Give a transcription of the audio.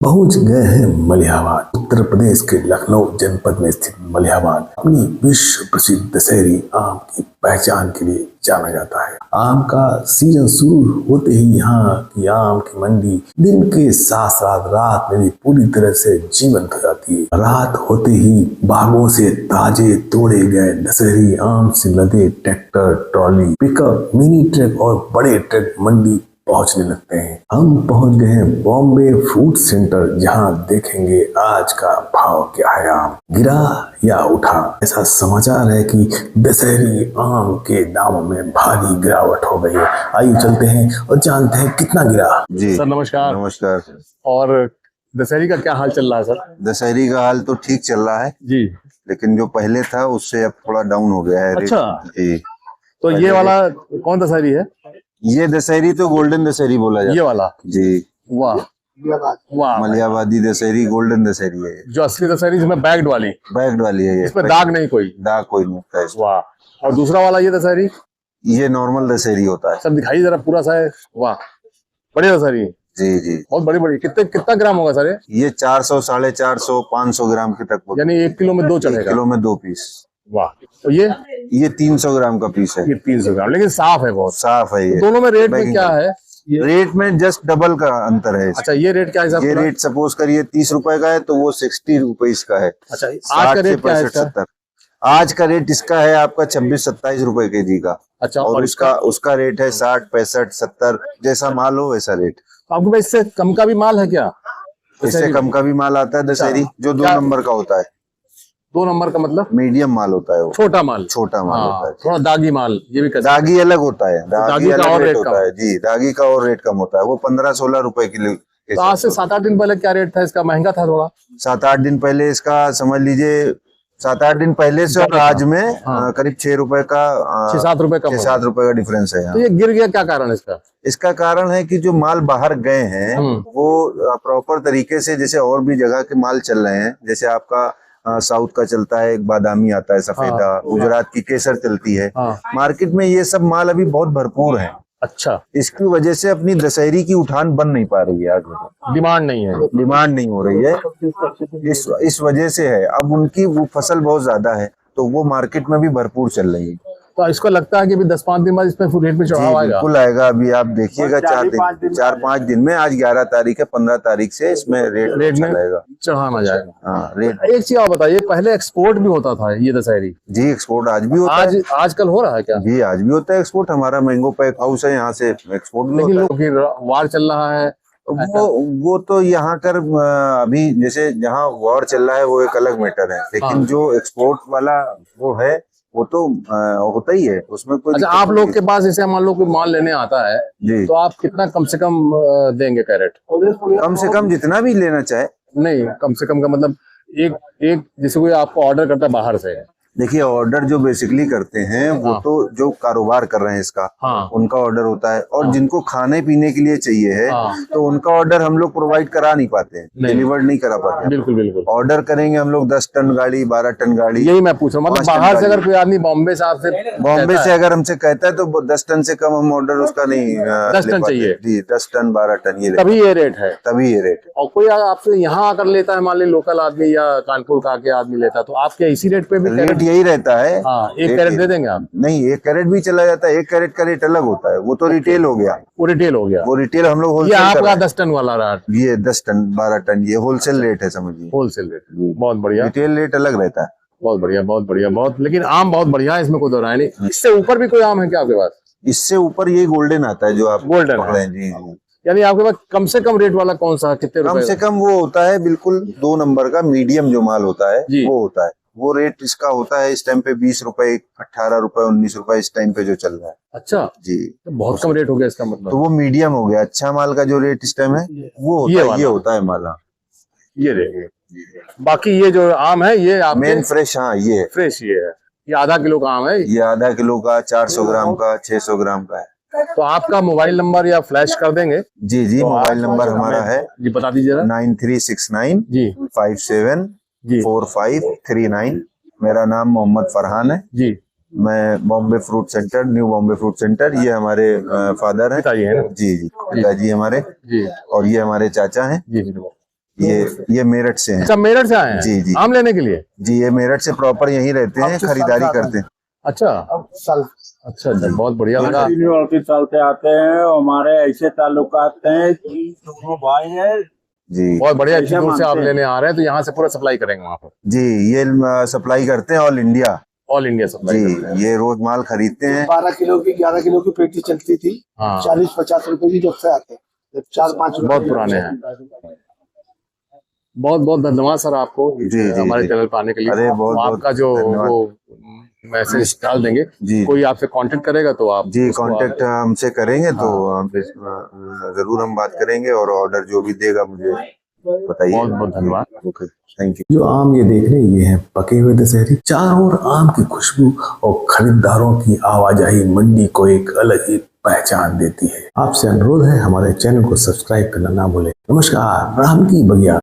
पहुंच गए हैं मलिहाबाद। उत्तर प्रदेश के लखनऊ जनपद में स्थित मलिहाबाद अपनी विश्व प्रसिद्ध दशहरी आम की पहचान के लिए जाना जाता है। आम का सीजन शुरू होते ही यहाँ की आम की मंडी दिन के साथ साथ रात में भी पूरी तरह से जीवंत हो जाती है। रात होते ही बागों से ताजे तोड़े गए दशहरी आम से लदे tractor, trolley, pickup, mini truck और बड़े ट्रक मंडी पहुंचने लगते हैं। हम पहुंच गए हैं बॉम्बे फ्रूट सेंटर, जहां देखेंगे आज का भाव क्या है। आम गिरा या उठा, ऐसा समाचार है कि दशहरी आम के दामों में भारी गिरावट हो गई है। आइए चलते हैं और जानते हैं कितना गिरा। जी सर नमस्कार। नमस्कार। और दशहरी का क्या हाल चल रहा है सर? दशहरी का हाल तो ठीक चल रहा है जी, लेकिन जो पहले था उससे अब थोड़ा डाउन हो गया है। अच्छा जी, तो ये वाला कौन दशहरी है? ये दशहरी तो गोल्डन दशहरी बोला जाता है। ये वाला? जी, वाह वाह, मलिहाबादी दशहरी गोल्डन दशहरी है। जो असली दशहरी जिसमें बैग्ड वाली, बैग्ड वाली है। ये इसमें दाग नहीं कोई? दाग कोई नहीं होता है इसमें। वाह। और दूसरा वाला ये दशहरी? ये नॉर्मल दशहरी होता है। सर दिखाइए जरा पूरा सा है। वाह, बड़ी दशहरी। जी जी, बहुत बड़ी बड़ी। कितना ग्राम होगा सर ये 400, 450, 500 ग्राम के तक, यानी 1 किलो में 2 1 चढ़ेगा? किलो में 2 पीस। वाह। तो ये 300 ग्राम का पीस है। ये 300 ग्राम, लेकिन साफ है बहुत। साफ है ये। दोनों में रेट में क्या है? रेट में जस्ट डबल का अंतर है। अच्छा, ये रेट क्या है? ये रेट सपोज करिए 30 रुपए का है तो वो 60 रुपए इसका है। अच्छा, आज का रेट क्या है इसका? 70। आज का रेट इसका है आपका 26-27 रुपए केजी का। अच्छा, और उसका रेट है 60, 65, 70, जैसा माल हो वैसा रेट। आपके पास इससे कम का भी माल है क्या? इससे कम का भी माल आता है दशहरी, जो 2 नंबर का होता है। 2 नंबर का मतलब? मीडियम माल होता है वो। छोटा माल? छोटा माल होता है। थोड़ा दागी माल ये भी दागी अलग होता है। दागी का अलग और रेट रेट होता है। जी, दागी का और रेट कम होता है। वो 15-16 रुपए किलो। तो आज से 7-8 दिन पहले क्या रेट था इसका? महंगा था थोड़ा? 7-8 दिन पहले इसका समझ लीजिए 7-8 दिन पहले से और आज में करीब 6 रुपए का 6-7 रुपए का 6-7 रुपए का डिफरेंस है। तो ये गिर गया, क्या कारण है इसका? इसका कारण है कि जो माल बाहर गए हैं वो प्रॉपर तरीके से, जैसे और भी जगह के माल चल रहे हैं, जैसे आपका साउथ का चलता है, एक बादामी आता है सफेदा, गुजरात की केसर चलती है। मार्केट में ये सब माल अभी बहुत भरपूर है। अच्छा, इसकी वजह से अपनी दशहरी की उठान बन नहीं पा रही है। आज डिमांड नहीं है? डिमांड नहीं हो रही है, इस वजह से है। अब उनकी वो फसल बहुत ज्यादा है तो वो मार्केट में भी भरपूर चल रही है। तो इसको लगता है कि 10-5 दिन बाद इसमें रेट में चढ़ाव आएगा? बिल्कुल आएगा। अभी आप देखिएगा 4-5 दिन में, आज 11 तारीख है, 15 तारीख से इसमें रेट में चढ़ाना जाएगा। हाँ, रेट। एक चीज आप बताइए, पहले एक्सपोर्ट भी होता था ये दशहरी? जी, एक्सपोर्ट आज भी होता है। आजकल हो रहा है क्या? जी, आज भी होता है एक्सपोर्ट। हमारा मैंगो पैक हाउस है, यहाँ से एक्सपोर्ट भी लेकिन होता है। वार चल रहा है वो तो यहाँ कर अभी जैसे जहाँ वॉर चल रहा है वो एक अलग मैटर है, लेकिन जो एक्सपोर्ट वाला वो है वो तो होता ही है, उसमें कोई। अच्छा, आप लोग के पास जैसे मान लो कोई माल लेने आता है जी, तो आप कितना कम से कम देंगे कैरेट? कम से कम जितना भी लेना चाहे। नहीं, कम से कम का मतलब एक जैसे कोई आपको ऑर्डर करता है बाहर से। देखिए, ऑर्डर जो बेसिकली करते हैं वो तो जो कारोबार कर रहे हैं इसका, उनका ऑर्डर होता है। और जिनको खाने पीने के लिए चाहिए है तो उनका ऑर्डर हम लोग प्रोवाइड करा नहीं पाते हैं, डिलीवर्ड नहीं करा पाते। बिल्कुल बिल्कुल। ऑर्डर करेंगे हम लोग 10 टन गाड़ी, 12 टन गाड़ी। यही मैं पूछ रहा हूँ, मतलब बाहर से अगर कोई आदमी बॉम्बे से अगर हमसे कहता है तो 10 टन से कम हम ऑर्डर उसका नहीं 10 टन चाहिए। जी, 10 टन 12 टन ये तभी ये रेट है। तभी ये रेट है। और कोई आपसे यहाँ आकर लेता है, मान ली लोकल आदमी या कानपुर का आके आदमी लेता है, तो आपके इसी रेट पे भी रेट यही रहता है। हाँ, 1 कैरेट दे देंगे आप? नहीं, 1 कैरेट भी चला जाता है। 1 कैरेट का रेट अलग होता है, वो तो रिटेल हो गया। वो रिटेल हो गया। वो रिटेल हम लोग ये होलसेल आपका 10 टन वाला रेट? ये 10 टन 12 टन ये होलसेल रेट है, समझिए। Wholesale rate. बहुत बढ़िया। रिटेल रेट अलग रहता है। बहुत बढ़िया, बहुत बढ़िया, बहुत। लेकिन आम बहुत बढ़िया है, इसमें कोई दो राय नहीं। इससे ऊपर भी कोई आम है क्या आपके पास? इससे ऊपर ये गोल्डन आता है जो आप गोल्डन पकड़े हैं। जी, यानी आपके पास कम से कम रेट वाला कौन सा, कितने रुपए? कम से कम वो होता है बिल्कुल 2 नंबर का मीडियम जो माल होता है वो होता है। वो रेट इसका होता है इस टाइम पे 20 रुपए, 18 रुपए, 19 रुपए इस टाइम पे जो चल रहा है। अच्छा जी, तो बहुत कम रेट हो गया इसका मतलब। तो वो मीडियम हो गया। अच्छा माल का जो रेट इस टाइम है वो होता है माल। ये देखिए, बाकी ये जो आम है ये आप मेन फ्रेश। हाँ, ये फ्रेश ये है। ये आधा किलो का आम है? ये आधा किलो का, 400 ग्राम का, 600 ग्राम का है। तो आपका मोबाइल नंबर या फ्लैश कर देंगे? जी, तो मोबाइल नंबर हमारा है जी, बता दीजिए। 9369 जी 57 जी 4539। मेरा नाम मोहम्मद फरहान है जी। मैं Bombay fruit centre, new Bombay fruit centre, ये हमारे फादर हैं। पिताजी हैं? जी जी, पिताजी हमारे। जी। और ये हमारे चाचा हैं। जी। ये मेरठ से हैं। अच्छा, मेरठ से आए हैं जी, जी। आम लेने के लिए? जी, ये मेरठ से प्रॉपर यहीं रहते हैं, खरीदारी करते हैं। अच्छा अच्छा जी, बहुत बढ़िया लगा। यूनिवर्सिटी चलते आते हैं, हमारे ऐसे ताल्लुकात हैं कि दोनों भाई हैं। जी बहुत बढ़िया, इतनी ऐसे दूर से आप मानते हैं। लेने आ रहे हैं तो यहाँ से पूरा सप्लाई करेंगे वहाँ पर? जी, ये सप्लाई करते हैं all India. All India supply जी, करते हैं। ये रोज माल खरीदते हैं। 12 किलो की 11 किलो की पेटी चलती थी, हाँ। 40-50 रुपए की, जब से आते हैं 4-5 रुपए बहुत पुराने हैं। बहुत बहुत धन्यवाद सर आपको जी, हमारे जी। चैनल पर आने के लिए। अरे, बहुत तो बहुत आपका जो धन्यवाद। वो मैसेज डाल देंगे, जी। कोई आपसे कांटेक्ट करेगा तो आप जी, उसको कांटेक्ट हमसे करेंगे तो जरूर हम बात करेंगे, और ऑर्डर जो भी देगा मुझे बताइए। बहुत बहुत धन्यवाद। Okay, thank you. जो आम ये देख रहे हैं ये हैं पके हुए दशहरी। चारों ओर आम की खुशबू और खरीदारों की आवाजाही मंडी को एक अलग ही पहचान देती है। आपसे अनुरोध है हमारे चैनल को सब्सक्राइब करना ना भूलें। नमस्कार, राम की बगिया।